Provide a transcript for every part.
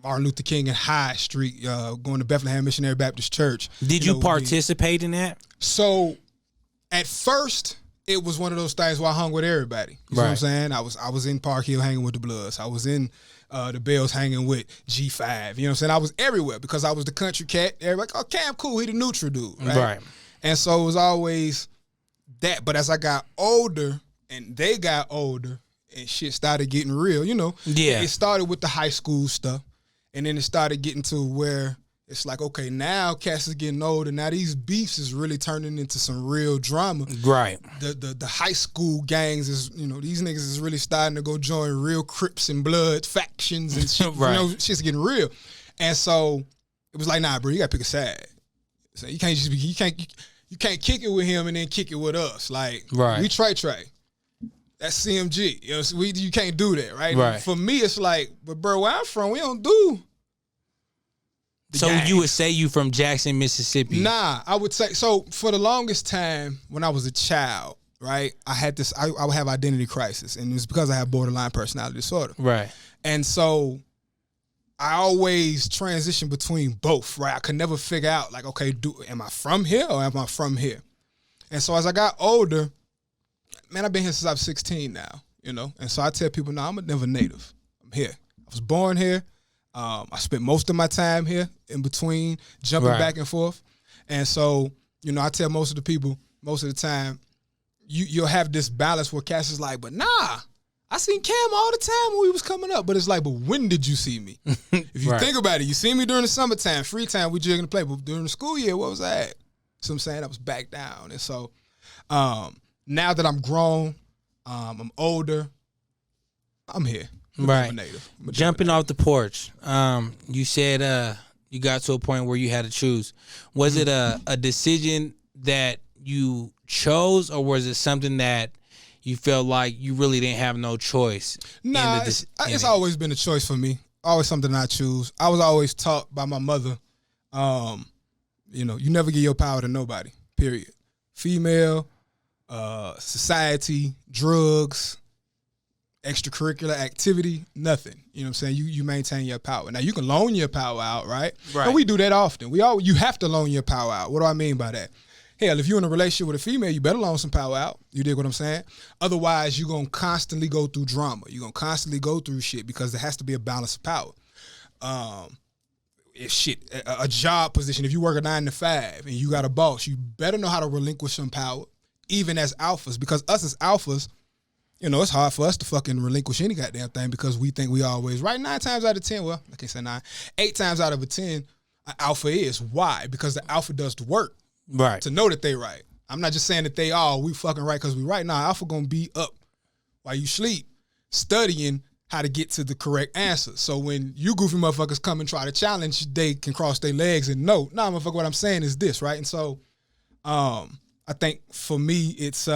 Martin Luther King and High Street, going to Bethlehem Missionary Baptist Church. Did you participate in that? So at first, it was one of those things where I hung with everybody. You know what I'm saying? I was in Park Hill hanging with the Bloods. I was in the Baux hanging with G5. You know what I'm saying? I was everywhere because I was the country cat. Everybody, oh, Cam cool, he the neutral dude. Right? And so it was always that. But as I got older and they got older and shit started getting real, you know. Yeah. It started with the high school stuff. And then it started getting to where it's like, okay, now cats is getting older. Now these beefs is really turning into some real drama. Right. The high school gangs is, you know, these niggas is really starting to go join real Crips and Blood factions and shit. Right. You know, shit's getting real. And so it was like, nah, bro, you gotta pick a side. So you can't just be, you can't kick it with him and then kick it with us. Like, we Trey. That's CMG. You know, so you can't do that, right? Right. For me, it's like, but bro, where I'm from, we don't do. So gangs. You would say you from Jackson, Mississippi? Nah, I would say, so for the longest time when I was a child, right, I had this, I would have identity crisis, and it was because I have borderline personality disorder. Right. And so I always transitioned between both, right? I could never figure out, like, okay, am I from here or am I from here? And so as I got older, man, I've been here since I was 16 now, you know? And so I tell people, no, I'm a never native. I'm here. I was born here. I spent most of my time here in between, jumping back and forth. And so, you know, I tell most of the people, most of the time, you'll have this balance where Cass is like, but nah, I seen Cam all the time when we was coming up. But it's like, but when did you see me? If you think about it, you see me during the summertime, free time, we jigging to play. But during the school year, what was I at? So I'm saying I was back down. And so now that I'm grown, I'm older, I'm here. Right. Jumping off the porch, you said you got to a point where you had to choose. Was it a decision that you chose, or was it something that you felt like you really didn't have no choice? Nah, it's always been a choice for me. Always something I choose. I was always taught by my mother, you know, you never give your power to nobody, period. Female, society, drugs, extracurricular activity, nothing. You know what I'm saying? You maintain your power. Now, you can loan your power out, right? Right. And we do that often. You have to loan your power out. What do I mean by that? Hell, if you're in a relationship with a female, you better loan some power out. You dig what I'm saying? Otherwise, you're going to constantly go through drama. You're going to constantly go through shit because there has to be a balance of power. If a job position, if you work a 9 to 5 and you got a boss, you better know how to relinquish some power, even as alphas, because us as alphas, you know, it's hard for us to fucking relinquish any goddamn thing because we think we always right. 9 times out of 10, well, I can't say 9. 8 times out of 10, an alpha is. Why? Because the alpha does the work. Right. To know that they right. I'm not just saying that we fucking right because we right. Nah, alpha gonna be up while you sleep, studying how to get to the correct answer. So when you goofy motherfuckers come and try to challenge, they can cross their legs and know, nah, motherfucker, what I'm saying is this, right? And so I think for me, it's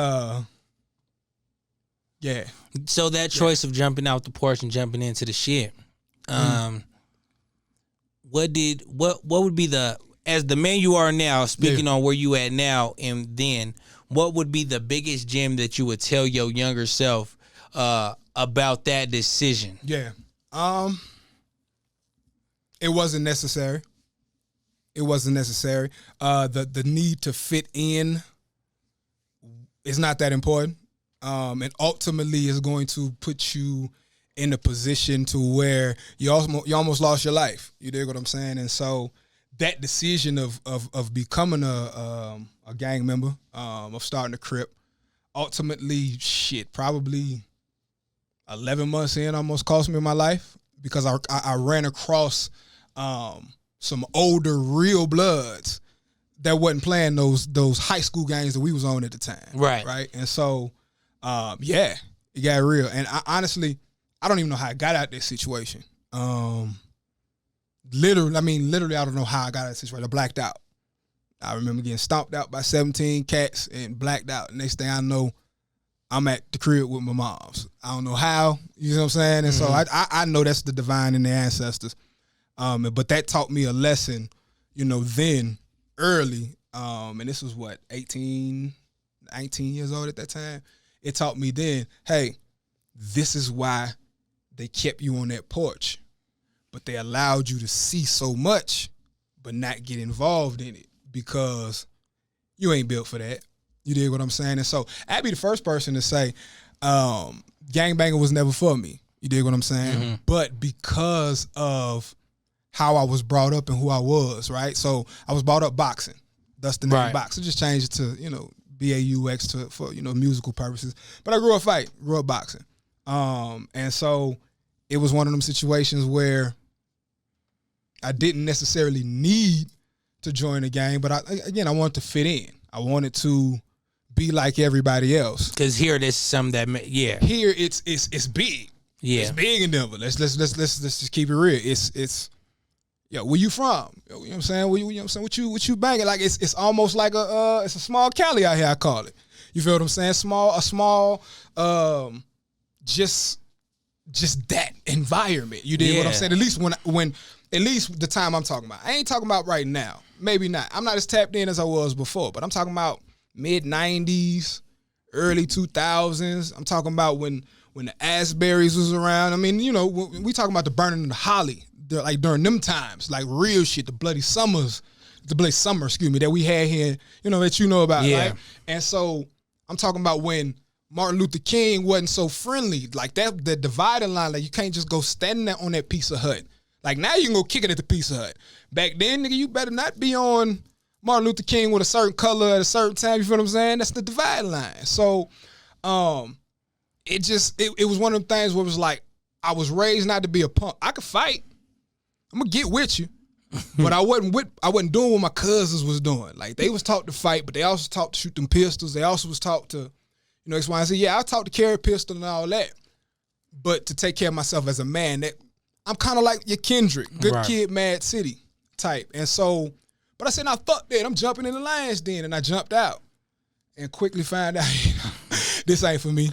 yeah. So that choice of jumping out the porch and jumping into the shit, what would be as the man you are now, speaking on where you at now and then, what would be the biggest gem that you would tell your younger self about that decision? Yeah. It wasn't necessary. It wasn't necessary. The need to fit in is not that important. And ultimately is going to put you in a position to where you almost lost your life. You dig what I'm saying? And so that decision of becoming a gang member, of starting a Crip, ultimately, probably 11 months in almost cost me my life because I ran across some older real bloods that wasn't playing those high school games that we was on at the time. Right. And so it got real. And I don't even know how I got out of this situation. Literally, I don't know how I got out of this situation. I blacked out. I remember getting stomped out by 17 cats and blacked out. Next thing I know, I'm at the crib with my moms. I don't know how, you know what I'm saying? And so I know that's the divine in the ancestors. But that taught me a lesson, you know, then early. And this was 18, 19 years old at that time. It taught me then, hey, this is why they kept you on that porch. but they allowed you to see so much, but not get involved in it because you ain't built for that. You dig what I'm saying? And so I'd be the first person to say, gangbanging was never for me. You dig what I'm saying? Mm-hmm. But because of how I was brought up and who I was, right? So I was brought up boxing. That's the name Baux. I just changed it to, BAUX for musical purposes. But I grew up boxing. And so it was one of them situations where I didn't necessarily need to join the gang, but I wanted to fit in. I wanted to be like everybody else. Because here there's some that, Here it's big. Yeah. It's big in Denver. Let's just keep it real. It's where you from? You know what I'm saying? What you banging? Like it's almost like it's a small Cali out here, I call it. You feel what I'm saying? A small just that environment. You dig what I'm saying? At least when at least the time I'm talking about. I ain't talking about right now. Maybe not. I'm not as tapped in as I was before, but I'm talking about mid-90s, early 2000s. I'm talking about when the Asbury's was around. I mean, we talking about the burning of the Holly, like during them times, like real shit, the bloody summer, that we had here, that you know about, right? And so I'm talking about when Martin Luther King wasn't so friendly, like that, the dividing line, like you can't just go standing there on that Pizza Hut. Like now you can go kick it at the Pizza Hut. Back then, nigga, you better not be on Martin Luther King with a certain color at a certain time. You feel what I'm saying? That's the dividing line. So, it was one of them things where it was like I was raised not to be a punk. I could fight. I'm gonna get with you, but I wasn't doing what my cousins was doing. Like they was taught to fight, but they also taught to shoot them pistols. They also was taught to, X, Y, and Z. Yeah, I taught to carry a pistol and all that, but to take care of myself as a man, that I'm kind of like your Kendrick, good kid, mad city type. And so, but I said, "Nah, fuck that. I'm jumping in the lion's den," and I jumped out and quickly found out this ain't for me.